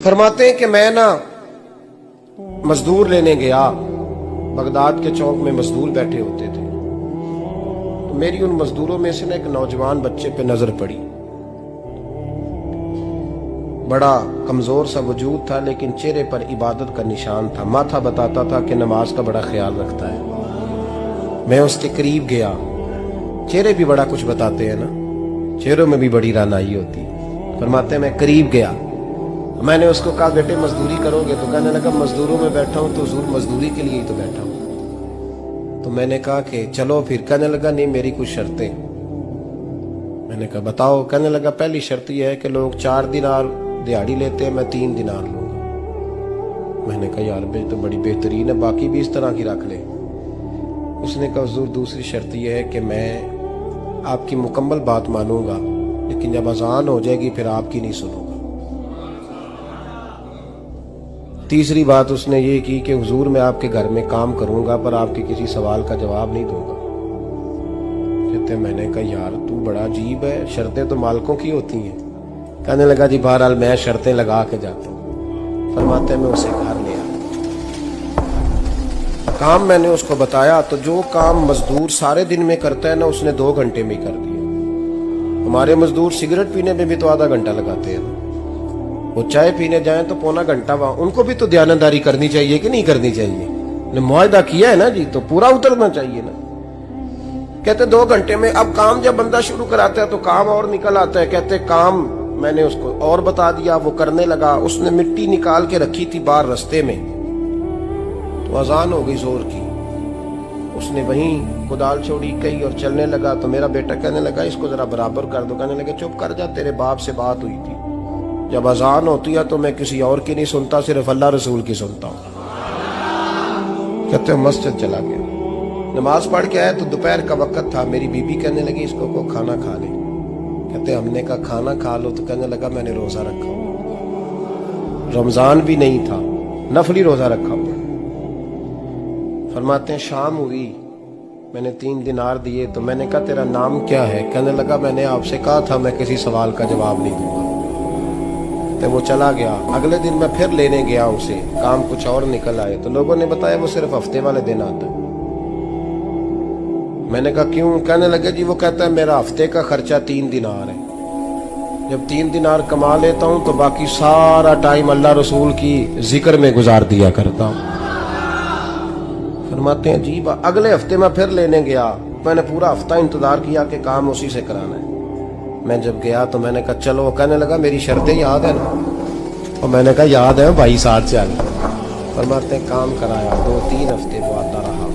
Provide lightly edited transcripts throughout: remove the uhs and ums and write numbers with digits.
فرماتے ہیں کہ میں مزدور لینے گیا، بغداد کے چوک میں مزدور بیٹھے ہوتے تھے، تو میری ان مزدوروں میں سے ایک نوجوان بچے پہ نظر پڑی۔ بڑا کمزور سا وجود تھا، لیکن چہرے پر عبادت کا نشان تھا۔ ماتھا بتاتا تھا کہ نماز کا بڑا خیال رکھتا ہے۔ میں اس کے قریب گیا۔ چہرے بھی بڑا کچھ بتاتے ہیں نا، چہروں میں بھی بڑی رانائی ہوتی ہے۔ فرماتے ہیں میں قریب گیا، میں نے اس کو کہا بیٹے مزدوری کرو گے؟ تو کہنے لگا مزدوروں میں بیٹھا ہوں تو حضور مزدوری کے لیے ہی تو بیٹھا ہوں۔ تو میں نے کہا کہ چلو پھر۔ کہنے لگا نہیں میری کچھ شرطیں۔ میں نے کہا بتاؤ؟ کہنے لگا پہلی شرط یہ ہے کہ لوگ 4 دینار دیہاڑی لیتے ہیں، میں 3 دینار لوں گا۔ میں نے کہا یار بھائی تو بڑی بہترین ہے، باقی بھی اس طرح کی رکھ لے۔ اس نے کہا حضور دوسری شرط یہ ہے کہ میں آپ کی مکمل بات مانوں گا، لیکن جب اذان ہو جائے گی پھر آپ کی نہیں سنوں گا۔ تیسری بات اس نے یہ کی کہ حضور میں آپ کے گھر میں کام کروں گا پر آپ کے کسی سوال کا جواب نہیں دوں گا۔ کہتے میں نے کہا یار تو بڑا عجیب ہے، شرطیں تو مالکوں کی ہوتی ہیں۔ کہنے لگا جی بہرحال میں شرطیں لگا کے جاتا ہوں۔ فرماتے میں اسے گھر لے آیا، کام میں نے اس کو بتایا تو جو کام مزدور سارے دن میں کرتا ہے نا اس نے 2 گھنٹے میں کر دیا۔ ہمارے مزدور سگریٹ پینے میں بھی تو آدھا گھنٹہ لگاتے ہیں، وہ چائے پینے جائیں تو پونا گھنٹہ وہاں۔ ان کو بھی تو دیانتداری کرنی چاہیے کہ نہیں کرنی چاہیے؟ معاہدہ کیا ہے نا جی، تو پورا اترنا چاہیے نا۔ کہتے 2 گھنٹے میں۔ اب کام جب بندہ شروع کراتا ہے تو کام اور نکل آتا ہے۔ کہتے کام میں نے اس کو اور بتا دیا، وہ کرنے لگا۔ اس نے مٹی نکال کے رکھی تھی باہر رستے میں، تو اذان ہو گئی زور کی۔ اس نے وہیں کدال چھوڑی کئی اور چلنے لگا۔ تو میرا بیٹا کہنے لگا اس کو ذرا برابر کر دو۔ کہنے لگا چپ کر جا، تیرے باپ سے بات ہوئی تھی، جب اذان ہوتی ہے تو میں کسی اور کی نہیں سنتا، صرف اللہ رسول کی سنتا ہوں۔ کہتے مسجد چلا گیا، نماز پڑھ کے آیا تو دوپہر کا وقت تھا۔ میری بی بی کہنے لگی اس کو کھانا کھا لے۔ کہتے ہم نے کہا کھانا کھا لو، تو کہنے لگا میں نے روزہ رکھا ہوا، رمضان بھی نہیں تھا، نفلی روزہ رکھا ہوا۔ فرماتے ہیں شام ہوئی، میں نے 3 دینار دیے تو میں نے کہا تیرا نام کیا ہے؟ کہنے لگا میں نے آپ سے کہا تھا میں کسی سوال کا جواب نہیں دوں گا۔ وہ چلا گیا۔ اگلے دن میں پھر لینے گیا اسے، کام کچھ اور نکل آئے تو لوگوں نے بتایا وہ صرف ہفتے والے دن آتا ہے۔ میں نے کہا کیوں؟ کہنے لگے جی وہ کہتا ہے میرا ہفتے کا خرچہ 3 دینار ہے، جب 3 دینار کما لیتا ہوں تو باقی سارا ٹائم اللہ رسول کی ذکر میں گزار دیا کرتا ہوں۔ فرماتے ہیں عجیب۔ اگلے ہفتے میں پھر لینے گیا، میں نے پورا ہفتہ انتظار کیا کہ کام اسی سے کرانا ہے۔ میں جب گیا تو میں نے کہا چلو، کہنے لگا میری شرطیں یاد ہیں نا؟ اور میں نے کہا یاد ہے بھائی، ساتھ چل۔ فرماتے ہیں کام کرایا، 2-3 ہفتے وہ آتا رہا۔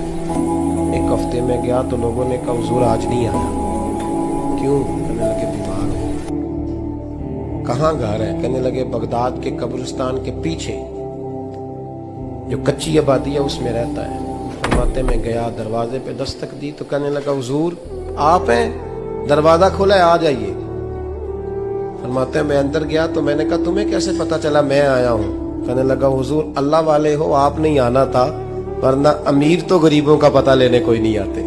ایک ہفتے میں گیا تو لوگوں نے کہا حضور آج نہیں آیا، کیوں؟ کہنے لگے بیمار ہو۔ کہاں گھر ہے؟ کہنے لگے بغداد کے قبرستان کے پیچھے جو کچی آبادی ہے اس میں رہتا ہے۔ فرماتے میں گیا، دروازے پہ دستک دی تو کہنے لگا حضور آپ ہیں؟ دروازہ کھولا ہے، آ جائیے۔ فرماتے ہیں میں اندر گیا تو میں نے کہا تمہیں کیسے پتا چلا میں آیا ہوں؟ کہنے لگا حضور اللہ والے ہو، آپ نہیں آنا تھا، ورنہ امیر تو غریبوں کا پتہ لینے کوئی نہیں آتے۔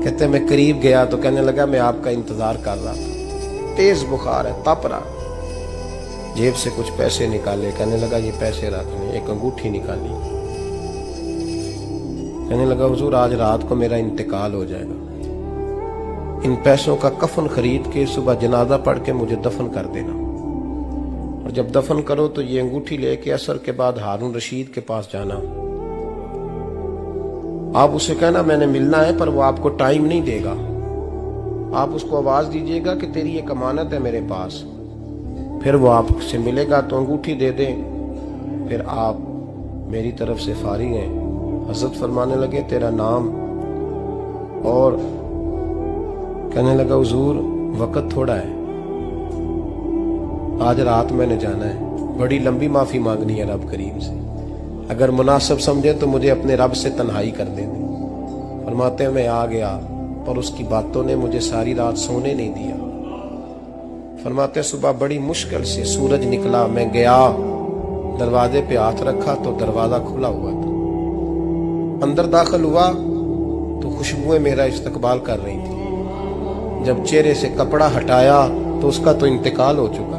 کہتے میں قریب گیا تو کہنے لگا میں آپ کا انتظار کر رہا تھا، تیز بخار ہے، تپ رہا۔ جیب سے کچھ پیسے نکالے، کہنے لگا یہ پیسے رکھ لیں۔ ایک انگوٹھی نکالی، کہنے لگا حضور آج رات کو میرا انتقال ہو جائے گا، ان پیسوں کا کفن خرید کے صبح جنازہ پڑھ کے مجھے دفن کر دینا، اور جب دفن کرو تو یہ انگوٹھی لے کے عصر کے بعد ہارون رشید کے پاس جانا۔ آپ اسے کہنا میں نے ملنا ہے پر وہ آپ کو ٹائم نہیں دے گا، آپ اس کو آواز دیجئے گا کہ تیری ایک امانت ہے میرے پاس، پھر وہ آپ سے ملے گا تو انگوٹھی دے دیں، پھر آپ میری طرف سے فارغ ہیں۔ حضرت فرمانے لگے تیرا نام؟ اور کہنے لگا حضور وقت تھوڑا ہے، آج رات میں نے جانا ہے، بڑی لمبی معافی مانگنی ہے رب کریم سے، اگر مناسب سمجھے تو مجھے اپنے رب سے تنہائی کر دے دیں۔ فرماتے ہیں میں آ گیا پر اس کی باتوں نے مجھے ساری رات سونے نہیں دیا۔ فرماتے ہیں صبح بڑی مشکل سے سورج نکلا، میں گیا دروازے پہ ہاتھ رکھا تو دروازہ کھلا ہوا تھا، اندر داخل ہوا تو خوشبوئیں میرا استقبال کر رہی تھی۔ جب چہرے سے کپڑا ہٹایا تو اس کا تو انتقال ہو چکا۔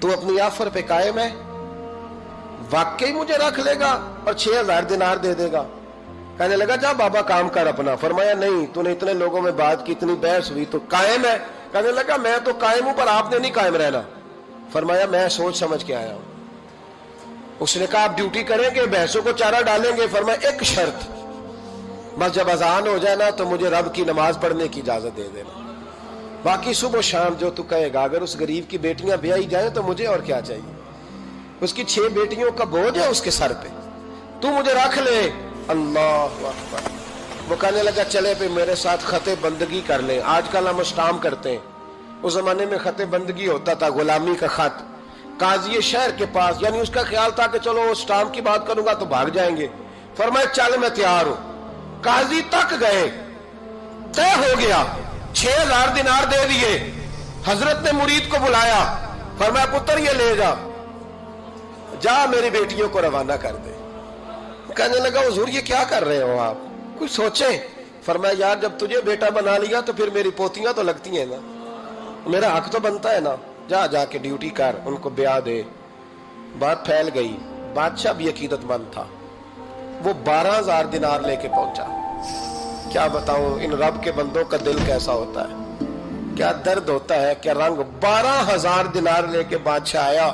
تو اپنی آفر پہ قائم ہے؟ واقعی مجھے رکھ لے گا اور 6000 دینار دے دے گا؟ کہنے لگا جا بابا کام کر اپنا. فرمایا نہیں، تو نے اتنے لوگوں میں بات کی، اتنی بحث ہوئی، تو قائم ہے؟ کہنے لگا میں تو قائم ہوں، پر آپ نے نہیں قائم رہنا. فرمایا میں سوچ سمجھ کے آیا ہوں. اس نے کہا آپ ڈیوٹی کریں گے، بحثوں کو چارہ ڈالیں گے؟ فرمایا ایک شرط، بس جب اذان ہو جائے نا تو مجھے رب کی نماز پڑھنے کی اجازت دے دینا، باقی صبح و شام جو تو کہے گا. اگر اس غریب کی بیٹیاں بیائی جائیں تو مجھے اور کیا چاہیے؟ اس کی 6 بیٹیوں کا بوجھ ہے اس کے سر پہ، تو مجھے رکھ لے. اللہ اکبر. وہ کہنے لگا چلے پہ میرے ساتھ خط بندگی کر لیں. آج کل ہم اسٹامپ کرتے ہیں، اس زمانے میں خط بندگی ہوتا تھا، غلامی کا خط. قاضی شہر کے پاس، یعنی اس کا خیال تھا کہ چلو اسٹامپ کی بات کروں گا تو بھاگ جائیں گے. فرمایا چل میں تیار ہوں. قاضی تک گئے، طے ہو گیا، 6000 دینار دے دیے. حضرت نے مرید کو بلایا، فرمایا پتر یہ لے جا میری بیٹیوں کو روانہ کر دے. کہنے لگا حضور یہ کیا کر رہے ہو آپ، کچھ سوچیں. فرمایا یار جب تجھے بیٹا بنا لیا تو پھر میری پوتیاں تو لگتی ہیں نا، میرا حق تو بنتا ہے نا. جا کے ڈیوٹی کر، ان کو بیاہ دے. بات پھیل گئی. بادشاہ بھی عقیدت مند تھا، وہ 12000 دینار لے کے پہنچا. کیا بتاؤں ان رب کے بندوں کا دل کیسا ہوتا ہے، کیا درد ہوتا ہے، کیا رنگ. 12000 دینار لے کے بادشاہ آیا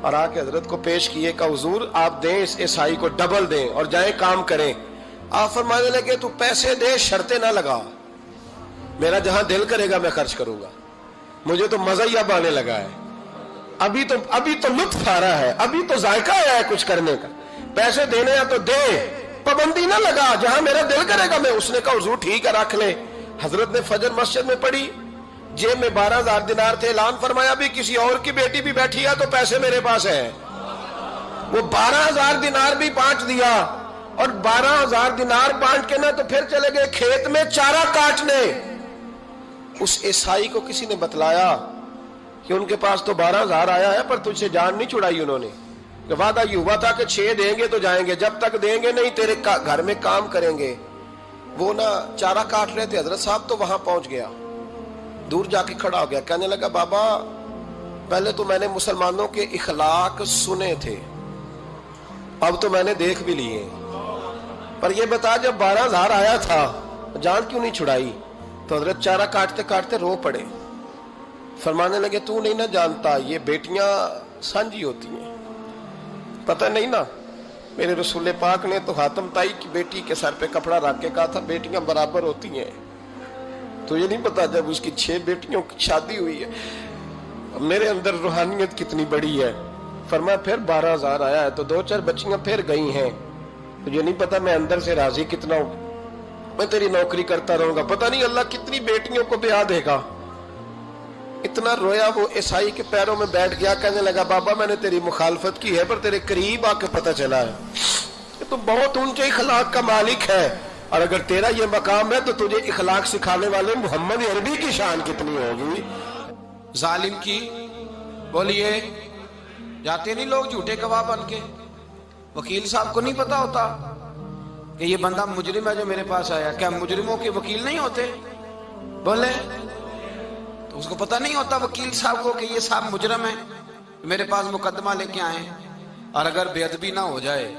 اور آ کے حضرت کو پیش کیے کہ حضور آپ دیں اس عیسائی کو ڈبل دیں اور جائیں کام کریں. آپ فرمانے لگے تو پیسے دے، شرطیں نہ لگا، میرا جہاں دل کرے گا میں خرچ کروں گا. مجھے تو مزہ ہی اب آنے لگا ہے، ابھی تو لطف آ رہا ہے، ابھی تو ذائقہ آیا ہے کچھ کرنے کا. پیسے دینے ہیں تو دے، پابندی نہ لگا، جہاں میرا دل کرے گا میں. اس نے کہا حضور ٹھیک ہے رکھ لے. حضرت نے فجر مسجد میں پڑھی، جیب میں 12000 دینار تھے. اعلان فرمایا بھی کسی اور کی بیٹی بھی بیٹھی ہے تو پیسے میرے پاس ہیں. وہ 12000 دینار بھی بانٹ دیا، اور 12000 دینار بانٹ کے نا تو پھر چلے گئے کھیت میں چارہ کاٹنے. اس عیسائی کو کسی نے بتلایا کہ ان کے پاس تو 12000 آیا ہے پر تجھ سے جان نہیں چھڑائی انہوں نے. کہ وعدہ یہ ہوا تھا کہ 6 دیں گے تو جائیں گے، جب تک دیں گے نہیں تیرے گھر میں کام کریں گے. وہ نا چارہ کاٹ رہے تھے حضرت صاحب، تو وہاں پہنچ گیا، دور جا کے کھڑا ہو گیا. کہنے لگا بابا پہلے تو میں نے مسلمانوں کے اخلاق سنے تھے، اب تو میں نے دیکھ بھی لیے، پر یہ بتا جب 12000 آیا تھا جان کیوں نہیں چھڑائی؟ تو حضرت چارہ کاٹتے کاٹتے رو پڑے. فرمانے لگے تو نہیں نہ جانتا یہ بیٹیاں سانجھی ہوتی ہیں، پتہ نہیں نا. میرے رسول پاک نے تو حاتم تائی کی بیٹی کے سر پہ کپڑا رکھ کے کہا تھا بیٹیاں برابر ہوتی ہیں. تو یہ نہیں پتا جب اس کی 6 بیٹیوں کی شادی ہوئی ہے میرے اندر روحانیت کتنی بڑی ہے. فرمایا پھر 12000 آیا ہے تو 2-4 بچیاں پھر گئی ہیں. تو یہ نہیں پتا میں اندر سے راضی کتنا ہوں، میں تیری نوکری کرتا رہوں گا، پتہ نہیں اللہ کتنی بیٹیوں کو بیاہ دے گا. اتنا رویا وہ عیسائی کے پیروں میں بیٹھ گیا. کہنے لگا بابا میں نے تیری مخالفت کی ہے پر تیرے قریب آ کے پتہ چلا ہے کہ تو بہت اونچے اخلاق کا مالک ہے، اور اگر تیرا یہ مقام ہے تو تجھے اخلاق سکھانے والے محمد عربی کی شان کتنی ہوگی. ظالم کی بولیے جاتے نہیں لوگ جھوٹے گواہ بن کے. وکیل صاحب کو نہیں پتا ہوتا کہ یہ بندہ مجرم ہے جو میرے پاس آیا. کیا مجرموں کے وکیل نہیں ہوتے؟ بولے تو اس کو پتہ نہیں ہوتا وکیل صاحب کو کہ یہ صاحب مجرم ہے، میرے پاس مقدمہ لے کے آئے. اور اگر بے ادبی نہ ہو جائے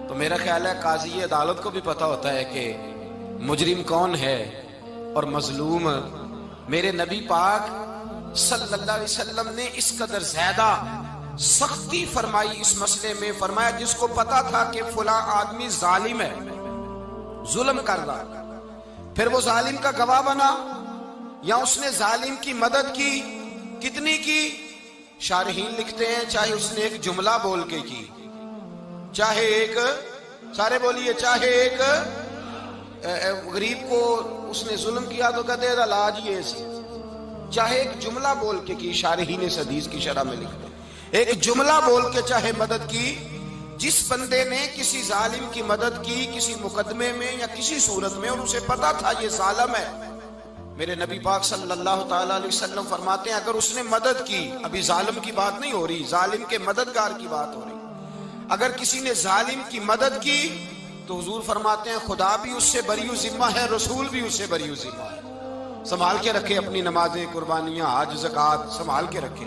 تو میرا خیال ہے قاضی عدالت کو بھی پتا ہوتا ہے کہ مجرم کون ہے اور مظلوم. میرے نبی پاک صلی اللہ علیہ وسلم نے اس قدر زیادہ سختی فرمائی اس مسئلے میں. فرمایا جس کو پتا تھا کہ فلاں آدمی ظالم ہے، ظلم کر رہا، پھر وہ ظالم کا گواہ بنا یا اس نے ظالم کی مدد کی، کتنی کی؟ شارحین لکھتے ہیں چاہے اس نے ایک جملہ بول کے کی، چاہے ایک، سارے بولیے، چاہے ایک غریب کو اس نے ظلم کیا تو کہتے ہیں علاج یہ سی، چاہے ایک جملہ بول کے کی. شارحین اس حدیث کی شرح میں لکھتے ہیں ایک جملہ بول کے چاہے مدد کی. جس بندے نے کسی ظالم کی مدد کی کسی مقدمے میں یا کسی صورت میں اور اسے پتا تھا یہ ظالم ہے، میرے نبی پاک صلی اللہ تعالی علیہ وسلم فرماتے ہیں اگر اس نے مدد کی، ابھی ظالم کی بات نہیں ہو رہی، ظالم کے مددگار کی بات ہو رہی، اگر کسی نے ظالم کی مدد کی تو حضور فرماتے ہیں خدا بھی اس سے بری و ذمہ ہے، رسول بھی اس سے بری و ذمہ ہے. سنبھال کے رکھے اپنی نمازیں، قربانیاں، حج، زکوٰۃ سنبھال کے رکھے.